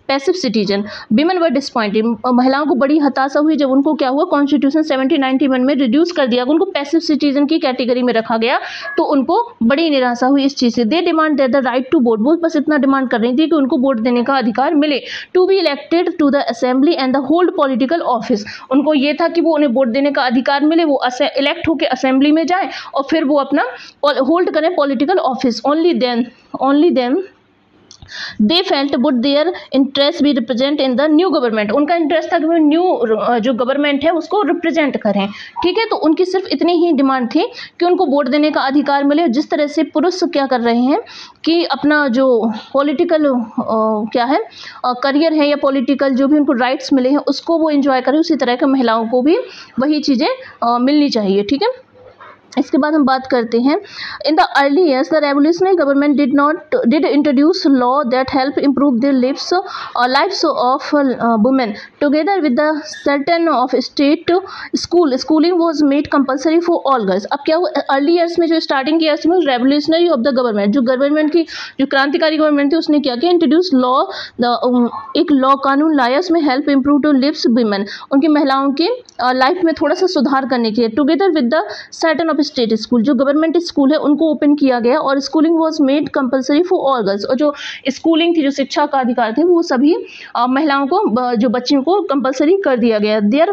passive citizen. Women were disappointed. महिलाओं को बड़ी हताशा हुई जब उनको क्या हुआ, कॉन्स्टिट्यूशन 1791 में रिड्यूस कर दिया, उनको पैसिव सिटीजन की कैटेगरी में रखा गया, तो उनको बड़ी निराशा हुई इस चीज़ से। They demand that the right to vote, वो बस इतना डिमांड कर रही थी कि उनको वोट देने का अधिकार मिले। To be elected to the assembly and the hold political office, उनको ये था कि वो उन्हें वोट देने का अधिकार मिले, वो इलेक्ट होकर असेंबली में जाए और फिर वो अपना होल्ड करें political office. Only then they felt would their interest भी represent in the new government, उनका इंटरेस्ट था कि वो न्यू जो गवर्नमेंट है उसको रिप्रेजेंट करें, ठीक है। तो उनकी सिर्फ इतनी ही डिमांड थी कि उनको वोट देने का अधिकार मिले। जिस तरह से पुरुष क्या कर रहे हैं कि अपना जो पॉलिटिकल क्या है करियर है या पॉलिटिकल जो भी उनको राइट्स मिले हैं उसको वो एंजॉय करें, उसी तरह के महिलाओं को भी वही चीज़ें मिलनी चाहिए, ठीक है। इसके बाद हम बात करते हैं in the early years the revolutionary government did introduce law that help improve the lives of women together with the certain of state schooling was made compulsory for all girls. अब क्या हुआ अर्ली ईयर्स में जो starting years में revolutionary of the government, जो government की जो क्रांतिकारी गवर्नमेंट थी उसने क्या किया, इंट्रोड्यूस लॉ एक लॉ कानून लाया उसमें help improve to lives women, उनकी महिलाओं की लाइफ में थोड़ा सा सुधार करने के लिए together with the certain of state school, जो गवर्नमेंट स्कूल है उनको ओपन किया गया और schooling was made compulsory for all girls, और जो स्कूलिंग थी जो शिक्षा का अधिकार थे वो सभी महिलाओं को जो बच्चियों को कंपलसरी कर दिया गया। Their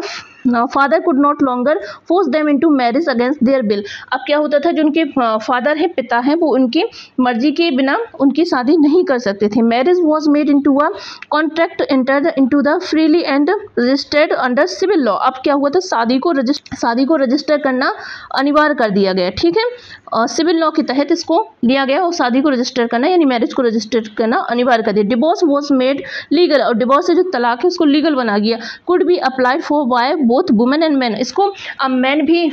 father could not longer force them into marriage against their bill. अब क्या होता था जो उनके फादर है पिता है वो उनकी मर्जी के बिना उनकी शादी नहीं कर सकते थे। Marriage was made into a contract entered into the freely and registered under civil law. अब क्या हुआ था शादी को रजिस्टर करना अनिवार्य कर दिया गया, ठीक है। सिविल लॉ के तहत इसको लिया गया और शादी को रजिस्टर करना यानी मैरिज को रजिस्टर करना अनिवार्य कर दिया। डिवोर्स वाज मेड लीगल, और डिवोर्स से जो तलाक है उसको लीगल बना गया। Could be applied for by both women and man, इसको अब मैन भी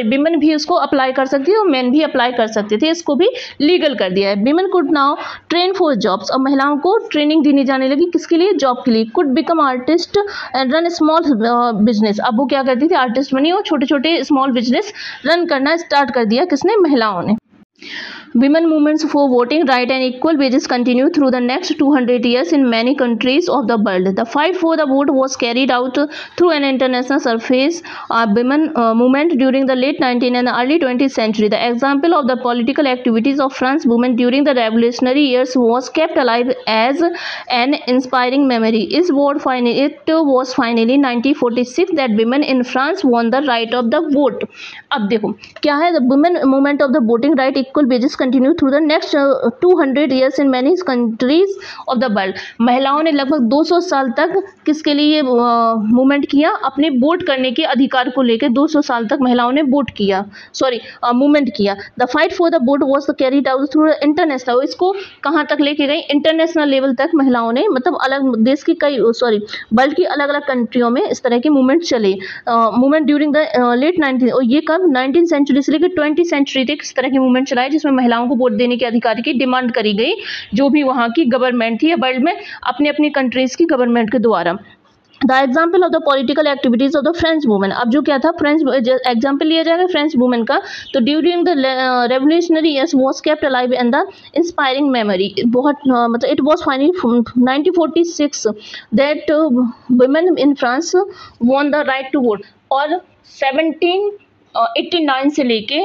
विमेन भी उसको अप्लाई कर सकती है और मैन भी अप्लाई कर सकते थे, इसको भी लीगल कर दिया है। Women could now train for jobs, और महिलाओं को ट्रेनिंग देनी जाने लगी किसके लिए, जॉब के लिए। Could become artist and run small business, अब वो क्या करती थी आर्टिस्ट बनी और छोटे छोटे स्मॉल बिजनेस रन करना स्टार्ट कर दिया किसने, महिलाओं ने। Women movements for voting right and equal wages continued through the next 200 years in many countries of the world. The fight for the vote was carried out through an international surface women movement during the late 19th and early 20th century. The example of the political activities of French women during the revolutionary years was kept alive as an inspiring memory. It was finally 1946 that women in France won the right of the vote. अब देखो क्या है, the women movement of the voting right equal wages continue through the next 200 years in many countries of the world. महिलाओं ने लगभग 200 साल तक किसके लिए मूवमेंट किया, अपने वोट करने के अधिकार को लेकर 200 साल तक महिलाओं ने वोट किया मूवमेंट किया। The fight for the vote was carried out through international, इसको कहाँ तक लेके गई, इंटरनेशनल लेवल तक महिलाओं ने, मतलब अलग देश की वर्ल्ड की अलग अलग कंट्रियों में इस तरह के मूवमेंट चले। मूवमेंट ड्यूरिंग द लेट 19, और ये कब 19th सेंचुरी से लेकर 20th सेंचुरी तक इस तरह के मूवमेंट चलाए जिसमें महिलाओं को वोट देने के अधिकार की डिमांड करी गई, जो भी वहाँ की गवर्नमेंट थी या वर्ल्ड में अपने अपनी कंट्रीज की गवर्नमेंट के द्वारा। The example of the political activities of the French women, अब जो क्या था फ्रेंच एग्जाम्पल लिया जाएगा फ्रेंच वुमेन का, तो during the revolutionary years was kept alive in the inspiring memory. बहुत मतलब it was finally 1946 that women in France won the right to vote, और 1789 से लेके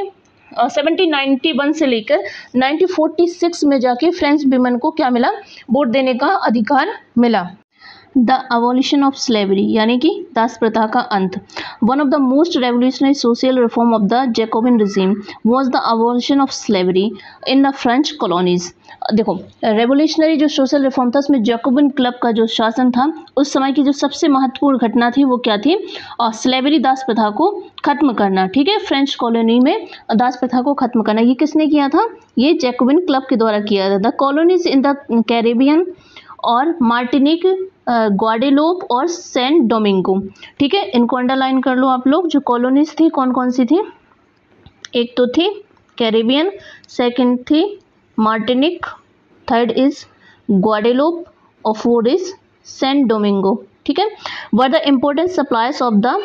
1791 से लेकर 1946 में जाके फ्रेंच विमेन को क्या मिला, वोट देने का अधिकार मिला। द अबॉलिशन ऑफ स्लेवरी यानी कि दास प्रथा का अंत। One of the most revolutionary social reform of the Jacobian regime was the abolition of slavery in the French colonies. देखो रेवोल्यूशनरी जो सोशल रिफॉर्म था उसमें जैकोबिन क्लब का जो शासन था उस समय की जो सबसे महत्वपूर्ण घटना थी वो क्या थी, स्लेवरी दास प्रथा को खत्म करना, ठीक है। फ्रेंच कॉलोनी में दास प्रथा को खत्म करना, ये किसने किया था, ये जैकोबिन क्लब के द्वारा किया था। The colonies in the Caribbean और मार्टिनिक, ग्वाडेलोप और सेंट डोमिंगो, ठीक है, इनको अंडरलाइन कर लो आप लोग। जो कॉलोनीज थी कौन कौन सी थी, एक तो थी कैरेबियन, सेकंड थी मार्टिनिक, थर्ड इज ग्वाडेलोप और फोर्थ इज सेंट डोमिंगो, ठीक है। Were the important suppliers of the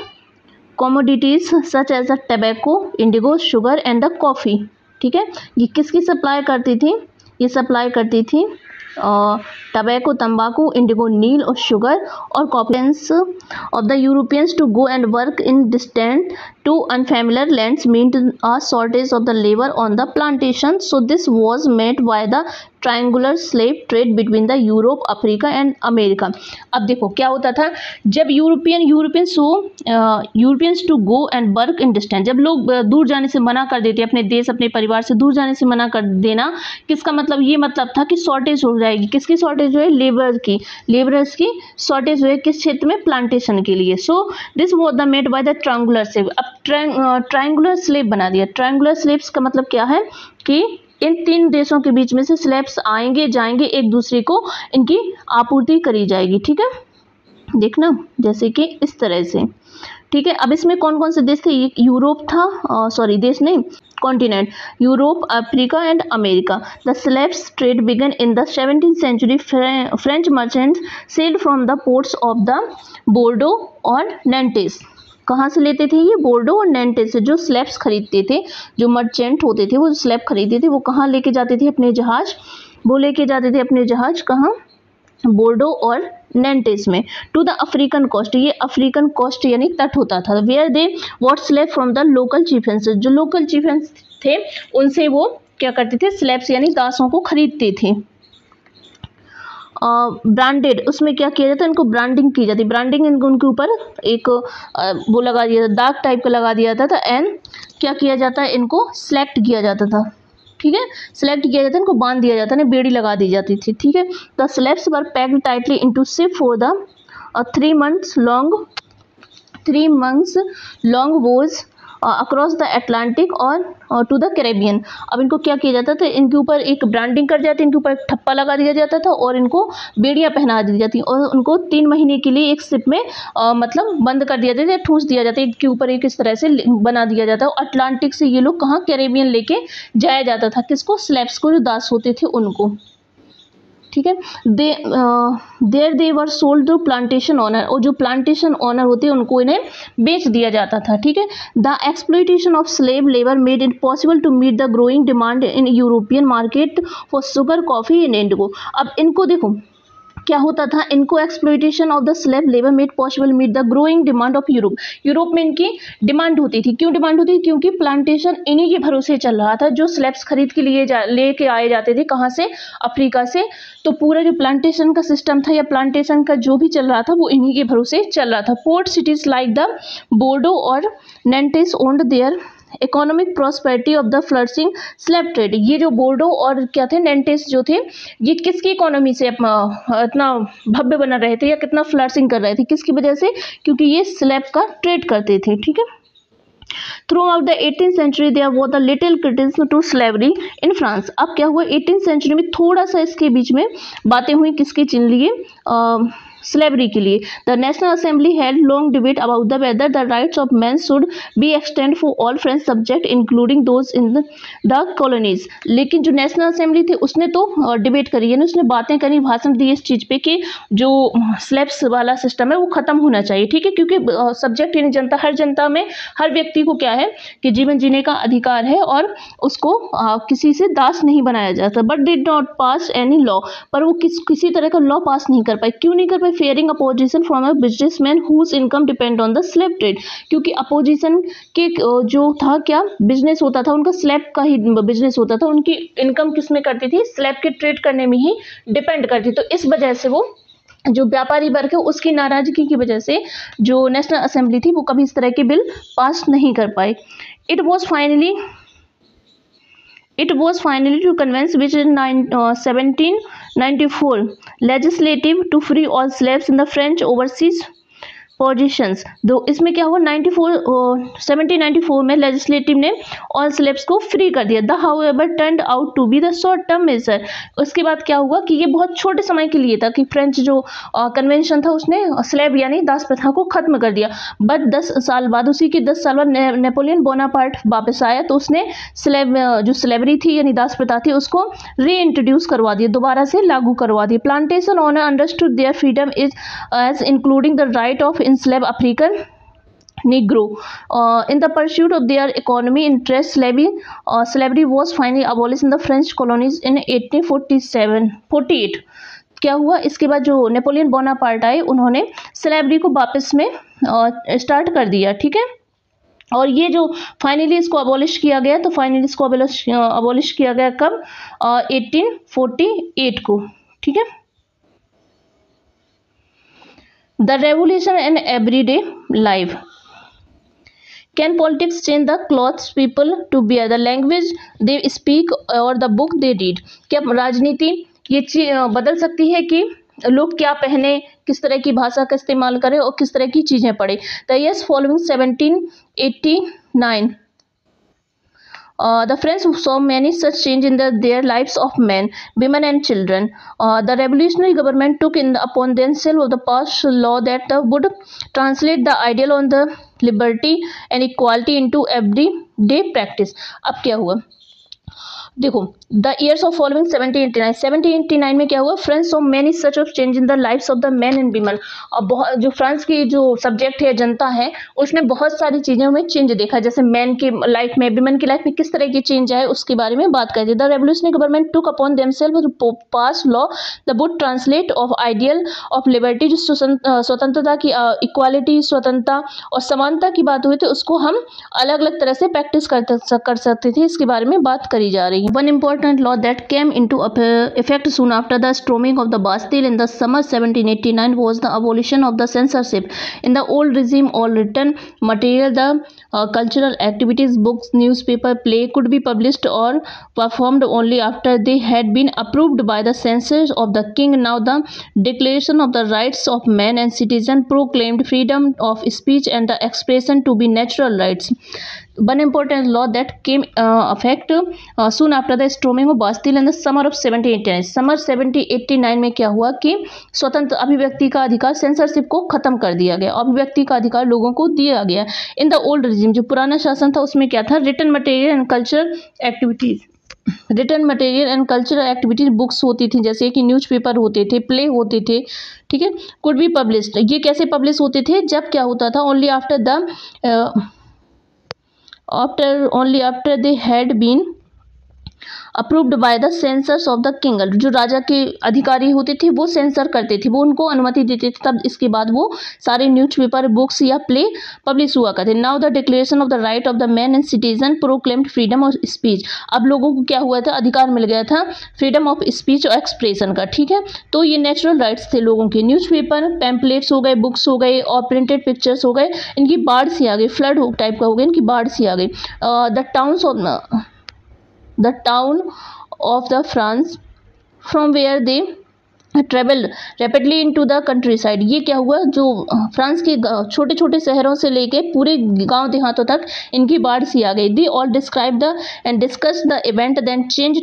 commodities such as the tobacco, indigo, sugar and the coffee, ठीक है। ये किसकी सप्लाई करती थी, ये सप्लाई करती थी टबैको तंबाकू, इंडिगो नील और शुगर, और कॉपरेंस of the Europeans to go and work in distant to unfamiliar lands meant a shortage of the labor on the plantation. So this was met by the triangular slave trade between the Europe, Africa and America. अब देखो क्या होता था, जब Europeans to go and work in distance, जब लोग दूर जाने से मना कर देते, अपने देश अपने परिवार से दूर जाने से मना कर देना, किसका मतलब, ये मतलब था कि शॉर्टेज हो जाएगी। किसकी शॉर्टेज हुई? लेबरर्स की शॉर्टेज हुई। किस क्षेत्र में? प्लांटेशन के लिए। So this was the made by the triangular slave. अब ट्रायंगुलर स्लेव बना दिया। ट्रायंगुलर स्लेव्स का मतलब क्या है कि इन तीन देशों के बीच में से स्लेब्स आएंगे जाएंगे, एक दूसरे को इनकी आपूर्ति करी जाएगी। ठीक है, देखना जैसे कि इस तरह से। ठीक है, अब इसमें कौन कौन से देश थे? एक यूरोप था, देश नहीं, continent, Europe, Africa and America. The slaves trade began in the 17th century। French merchants sailed from the ports of the Bordeaux और नैंटेस। कहाँ से लेते थे ये? बोर्डो और नैंटेस से जो स्लैब्स खरीदते थे, जो मर्चेंट होते थे, वो स्लैब खरीदते थे, वो कहाँ लेके जाते थे? अपने जहाज, वो लेके जाते थे अपने जहाज कहाँ? बोर्डो और नैंटेस में। टू द अफ्रीकन कोस्ट, ये अफ्रीकन कोस्ट यानी तट होता था। Where they bought slaves from the local chieftains, जो लोकल चीफेंस थे उनसे वो क्या करते थे? स्लैब्स यानी दासों को खरीदते थे। ब्रांडेड, उसमें क्या किया जाता है? इनको ब्रांडिंग की जाती। ब्रांडिंग इनको उनके ऊपर एक वो लगा दिया था, दाग टाइप का लगा दिया जाता था। एंड क्या किया जाता है? इनको सेलेक्ट किया जाता था। ठीक है, सेलेक्ट किया जाता है, इनको बांध दिया जाता है, बेड़ी लगा दी जाती थी। ठीक है, the slabs were packed tightly into ship for the 3 months long was across the Atlantic और टू द कैरेबियन। अब इनको क्या किया जाता था? इनके ऊपर एक ब्रांडिंग कर जाती, इनके ऊपर एक ठप्पा लगा दिया जाता था और इनको बेड़ियाँ पहना दी जाती और उनको 3 महीने के लिए एक शिप में मतलब बंद कर दिया जाता है, ठूंस दिया जाता है, इनके ऊपर एक इस तरह से बना दिया जाता है। अटलांटिक से ये लोग कहाँ? कैरेबियन लेके जाया जाता था। किसको? स्लैब्स को, जो दास होते थे उनको। ठीक है, there they were sold to plantation owner, और जो प्लांटेशन ऑनर होते हैं उनको इन्हें बेच दिया जाता था। ठीक है, the exploitation of slave labour made it possible to meet the growing demand in European market for sugar, coffee and indigo. अब इनको देखो क्या होता था, इनको exploitation of the slave labour made possible meet the growing demand of Europe में इनकी demand होती थी। क्यों डिमांड होती थी? क्योंकि प्लांटेशन इन्हीं के भरोसे चल रहा था। जो स्लेब्स खरीद के लिए लेके आए जाते थे, कहाँ से? अफ्रीका से। तो पूरा जो प्लांटेशन का सिस्टम था या प्लांटेशन का जो भी चल रहा था वो इन्हीं के भरोसे चल रहा था। Port cities like the Bordeaux और Nantes owned their economic prosperity of the flourishing slave trade. ये जो बोर्डो और क्या थे, नैंटेस जो थे, ये किसकी इकोनॉमी से इतना भव्य बना रहे थे या कितना फ्लरिशिंग कर रहे थे? किसकी वजह से? क्योंकि ये स्लैब का ट्रेड करते थे। ठीक है, throughout the 18th century there was a little criticism to slavery in France. अब क्या हुआ, 18th century में थोड़ा सा इसके बीच में बातें हुई, किसके चिन्ह लिए? स्लेवरी के लिए। The National assembly had long debate about the whether the rights of man should be extend for all French subject including those in the colonies. लेकिन जो नेशनल असेंबली थी उसने तो डिबेट करी, यानी उसने बातें करी, भाषण दिए इस चीज़ पे कि जो स्लेब्स वाला सिस्टम है वो ख़त्म होना चाहिए। ठीक है, क्योंकि सब्जेक्ट यानी जनता, हर जनता में हर व्यक्ति को क्या है कि जीवन जीने का अधिकार है और उसको किसी से दास नहीं बनाया जाता। But did not pass any law, पर वो किसी तरह का लॉ पास नहीं कर पाए। क्यों नहीं कर पाए? Fearing opposition from a businessman whose income depend on the slave trade. क्योंकि अपोजिशन के जो था क्या बिजनेस होता था, उनका स्लैब का ही बिजनेस होता था, उनकी इनकम किस में करती थी? स्लैब के ट्रेड करने में ही डिपेंड करती। तो इस वजह से वो जो व्यापारी वर्ग है उसकी नाराजगी की वजह से जो नेशनल असेंबली थी वो कभी इस तरह के बिल पास नहीं कर पाई। It was finally to convince which in 1794 legislative to free all slaves in the French overseas positions. दो इसमें क्या हुआ, 1794 में लेजिस्लेटिव ने ऑल स्लेब्स को फ्री कर दिया। The however turned out to be the short term measure. उसके बाद क्या हुआ कि ये बहुत छोटे समय के लिए था कि फ्रेंच जो कन्वेंशन था उसने स्लेब यानी दास प्रथा को खत्म कर दिया। बट 10 साल बाद, उसी के 10 साल बाद नेपोलियन बोनापार्ट वापस आया तो उसने स्लेब जो स्लेवरी थी यानी दास प्रथा थी उसको री इंट्रोड्यूस करवा दिया, दोबारा से लागू करवा दिया। Plantation owner understood their freedom is as including the right of enslaved African Negro in the pursuit of their economy interest. Slavery was finally abolished in the French colonies in 1848. क्या हुआ इसके बाद, जो नेपोलियन बोनापार्ट आए उन्होंने slavery को वापस में स्टार्ट कर दिया। ठीक है, और ये जो फाइनली इसको अबॉलिश किया गया, तो फाइनली इसको अबॉलिश किया गया कब? 1848 को, ठीक है। The revolution and everyday life. Can politics change the clothes people to wear, the language they speak और द बुक दे रीड? क्या राजनीति ये बदल सकती है कि लोग क्या पहने, किस तरह की भाषा का इस्तेमाल करें और किस तरह की चीज़ें पढ़ें? The years following 1789 the French saw many such change in their lives of men, women and children. The revolutionary government took upon themselves the pass law that would translate the ideal on the liberty and equality into everyday practice. अब क्या हुआ देखो, the years of following 1789 में क्या हुआ? France so many such of change in the lives of the man and women. और बहुत जो फ्रांस की जो सब्जेक्ट है, जनता है, उसने बहुत सारी चीज़ों में चेंज देखा, जैसे मैन की लाइफ में, वीमेन की लाइफ में किस तरह की चेंज आए उसके बारे में बात करते। The revolutionary government took upon themself to pass law the would translate of ideal of liberty, जो स्वतंत्रता की, इक्वालिटी, स्वतंत्रता और समानता की बात हुई थी, उसको हम अलग अलग तरह से प्रैक्टिस कर सकते थे, इसके बारे में बात करी जा रही है। One important law that came into effect soon after the storming of the Bastille in the summer 1789 was the abolition of the censorship. In the old regime, all written material, the cultural activities, books, newspaper, play could be published or performed only after they had been approved by the censors of the king. Now the Declaration of the Rights of Man and Citizen proclaimed freedom of speech and the expression to be natural rights. One important law that came effect soon after the storming of Bastille in the summer of 1789. Summer 1789 में क्या हुआ कि स्वतंत्र अभिव्यक्ति का अधिकार, censorship को खत्म कर दिया गया, अभिव्यक्ति का अधिकार लोगों को दिया गया। इन द ओल्ड रिजिम, जो पुराना शासन था, उसमें क्या था? Written material and cultural activities, written material and cultural activities, books होती थी, जैसे कि न्यूज़पेपर होते थे, प्ले होते थे, ठीक है, कुड बी पब्लिश्ड। ये कैसे पब्लिश होते थे? जब क्या होता था? only after they had been approved by the sensors of the king. जो राजा के अधिकारी होते थे वो सेंसर करते थे, वो उनको अनुमति देते थे, तब इसके बाद वो सारे न्यूज़पेपर, बुक्स या प्ले पब्लिश हुआ करते। Now the declaration of the right of the man and citizen proclaimed freedom of speech. अब लोगों को क्या हुआ था? अधिकार मिल गया था फ्रीडम ऑफ स्पीच और एक्सप्रेशन का, ठीक है। तो ये नेचुरल राइट्स थे लोगों के। न्यूज़पेपर, पैम्पलेट्स हो गए, बुक्स हो गए और प्रिंटेड पिक्चर्स हो गए, इनकी बाढ़ सी आ गई, फ्लड टाइप का हो गया, इनकी बाढ़ सी आ गई। The town of the France from where they traveled rapidly into the countryside। ये क्या हुआ? जो फ्रांस के छोटे छोटे शहरों से लेके पूरे गांव देहातों तक इनकी बाढ़ सी आ गई। They all described and discussed the event then change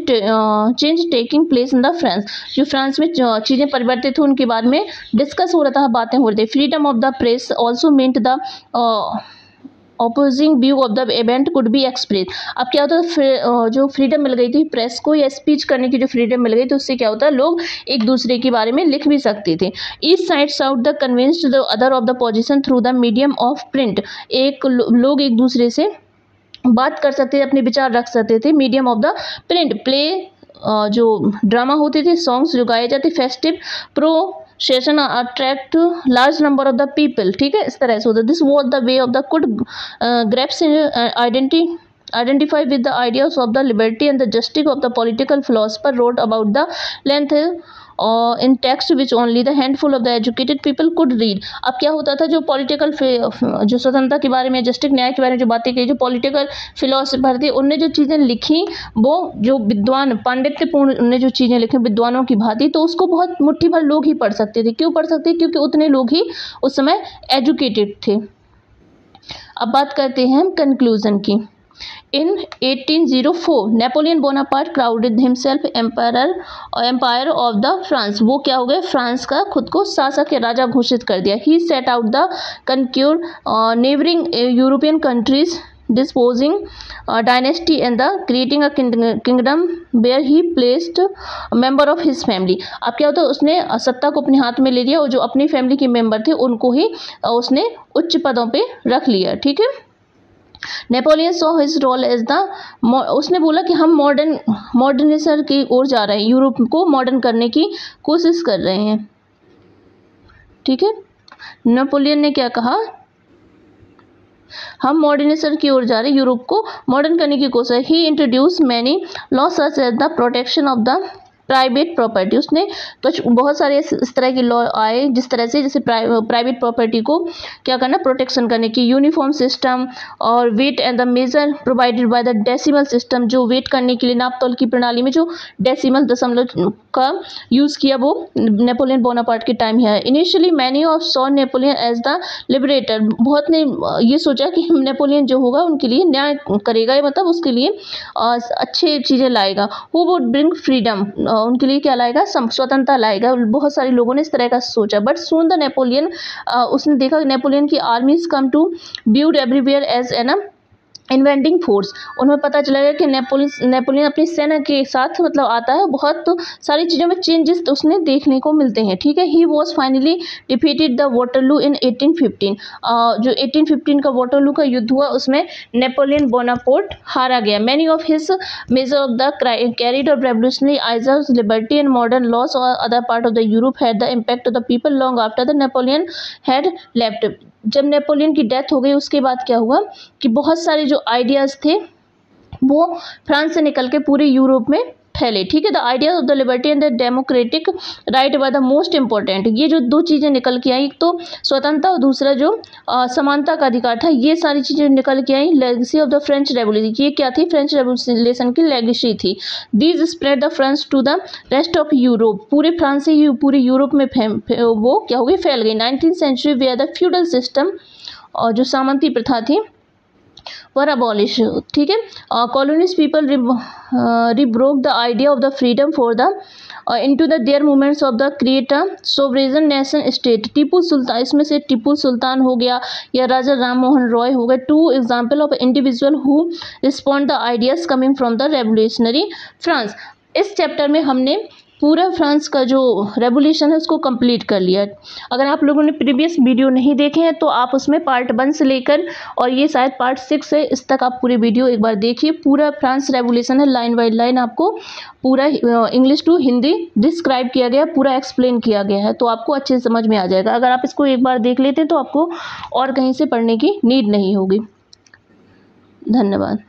taking place in the France। जो फ्रांस में चीज़ें परिवर्तित हुई उनके बारे में डिस्कस हो रहा था, बातें हो रही थी। Freedom of the press also meant the opposing view of the event could be express. अब क्या होता है? जो फ्रीडम मिल गई थी प्रेस को, या स्पीच करने की जो फ्रीडम मिल गई, तो उससे क्या होता है? लोग एक दूसरे के बारे में लिख भी सकते थे। Each side out the convinced the other of the position through the medium of print. लोग एक दूसरे से बात कर सकते थे, अपने विचार रख सकते थे medium of the print. Play, जो ड्रामा होते थे, सॉन्ग्स जो गाए जाते, festive procession attract large number of the people, ठीक है, इस तरह से होता। This was the way of the could grasps identify with the ideas of the liberty and the justice of the political philosopher wrote about the length in text which only the handful of the educated people could read। अब क्या होता था? जो political, जो स्वतंत्रता के बारे में, जस्टिस, न्याय के बारे में जो बातें की, जो पॉलिटिकल फिलोसफर थे, उनने जो चीज़ें लिखी, वो जो विद्वान, पांडित्यपूर्ण उनने जो चीज़ें लिखी विद्वानों की भांति, तो उसको बहुत मुट्ठी भर लोग ही पढ़ सकते थे। क्यों पढ़ सकते? क्योंकि उतने लोग ही उस समय एजुकेटेड थे। अब बात करते हैं हम कंक्लूजन की। In 1804 Napoleon Bonaparte crowned himself empire of the France. वो क्या हो गए? फ्रांस का खुद को शासक या राजा घोषित कर दिया। He set out the conquer neighbouring European countries disposing dynasty and the creating a kingdom where he placed a member of his family। अब क्या होता है? उसने सत्ता को अपने हाथ में ले लिया और जो अपनी फैमिली के मेंबर थे उनको ही उसने उच्च पदों पे रख लिया, ठीक है। Napoleon saw his role as the, उसने बोला कि हम मॉडर्निज्म की ओर जा रहे हैं, यूरोप को मॉडर्न करने की कोशिश कर रहे हैं, ठीक है। नेपोलियन ने क्या कहा? हम मॉडर्नाइजेशन की ओर जा रहे हैं, यूरोप को मॉडर्न करने की कोशिश। He introduce many law such as the protection of the private property. उसने कुछ बहुत सारे इस तरह के लॉ आए जिस तरह से जैसे प्राइवेट प्रॉपर्टी को क्या करना, प्रोटेक्शन करने की। यूनिफॉर्म सिस्टम और weight and the measure provided by the decimal system, जो वेट करने के लिए नापतोल की प्रणाली में जो डेसिमल दशमलव का यूज़ किया वो नेपोलियन बोनापार्ट के टाइम ही है। Initially many of saw Napoleon as the liberator, बहुत ने ये सोचा कि नेपोलियन जो होगा उनके लिए न्याय करेगा, मतलब उसके लिए अच्छे चीज़ें लाएगा। हु वुड ब्रिंग फ्रीडम, उनके लिए क्या लाएगा, स्वतंत्रता लाएगा। बहुत सारे लोगों ने इस तरह का सोचा। बट सून द नेपोलियन, उसने देखा नेपोलियन की armies come to viewed everywhere as an invading force. उन्हें पता चलेगा कि नेपोलियन अपनी सेना के साथ मतलब आता है, बहुत तो सारी चीज़ों में चेंजेस तो उसने देखने को मिलते हैं, ठीक है। He was finally defeated the Waterloo in 1815, जो 1815 का वाटरलू का युद्ध हुआ उसमें नेपोलियन बोनापार्ट हारा गया। Many of his major of the carried of revolutionary आइजर्स लिबर्टी एंड मॉडर्न लॉस और other part of the Europe had the impact of the people long after the Napoleon had left. जब Napoleon की death हो गई उसके बाद क्या हुआ कि बहुत सारे जो आइडियाज़ थे वो फ्रांस से निकल के पूरे यूरोप में फैले, ठीक है। The idea of the liberty and the democratic right were the most important. ये जो दो चीज़ें निकल के आई, एक तो स्वतंत्रता और दूसरा जो समानता का अधिकार था, ये सारी चीज़ें निकल के आई। Legacy of the French revolution, ये क्या थी, फ्रेंच रेवोल्यूशन की लेगेसी थी। These spread the France to the rest of Europe, पूरे फ्रांस से ही पूरे यूरोप में वो क्या हो गई, फैल गई। 19th century where the feudal system, और जो सामंती प्रथा थी वर अबॉलिश, ठीक है। कॉलोनीज पीपल रिब्रोक the idea of the freedom for the into the their movements of the create a sovereign nation state. Tipu Sultan, इसमें से टीपू सुल्तान हो गया या राजा राम मोहन रॉय हो गए, two example of individual who respond the ideas coming from the revolutionary France. इस chapter में हमने पूरा फ्रांस का जो रेवोल्यूशन है उसको कंप्लीट कर लिया। अगर आप लोगों ने प्रीवियस वीडियो नहीं देखे हैं तो आप उसमें पार्ट 1 से लेकर और ये शायद पार्ट 6 है, इस तक आप पूरे वीडियो एक बार देखिए। पूरा फ्रांस रेवोल्यूशन है, लाइन बाय लाइन आपको पूरा इंग्लिश टू हिंदी डिस्क्राइब किया गया, पूरा एक्सप्लेन किया गया है, तो आपको अच्छे से समझ में आ जाएगा। अगर आप इसको एक बार देख लेते हैं तो आपको और कहीं से पढ़ने की नीड नहीं होगी। धन्यवाद।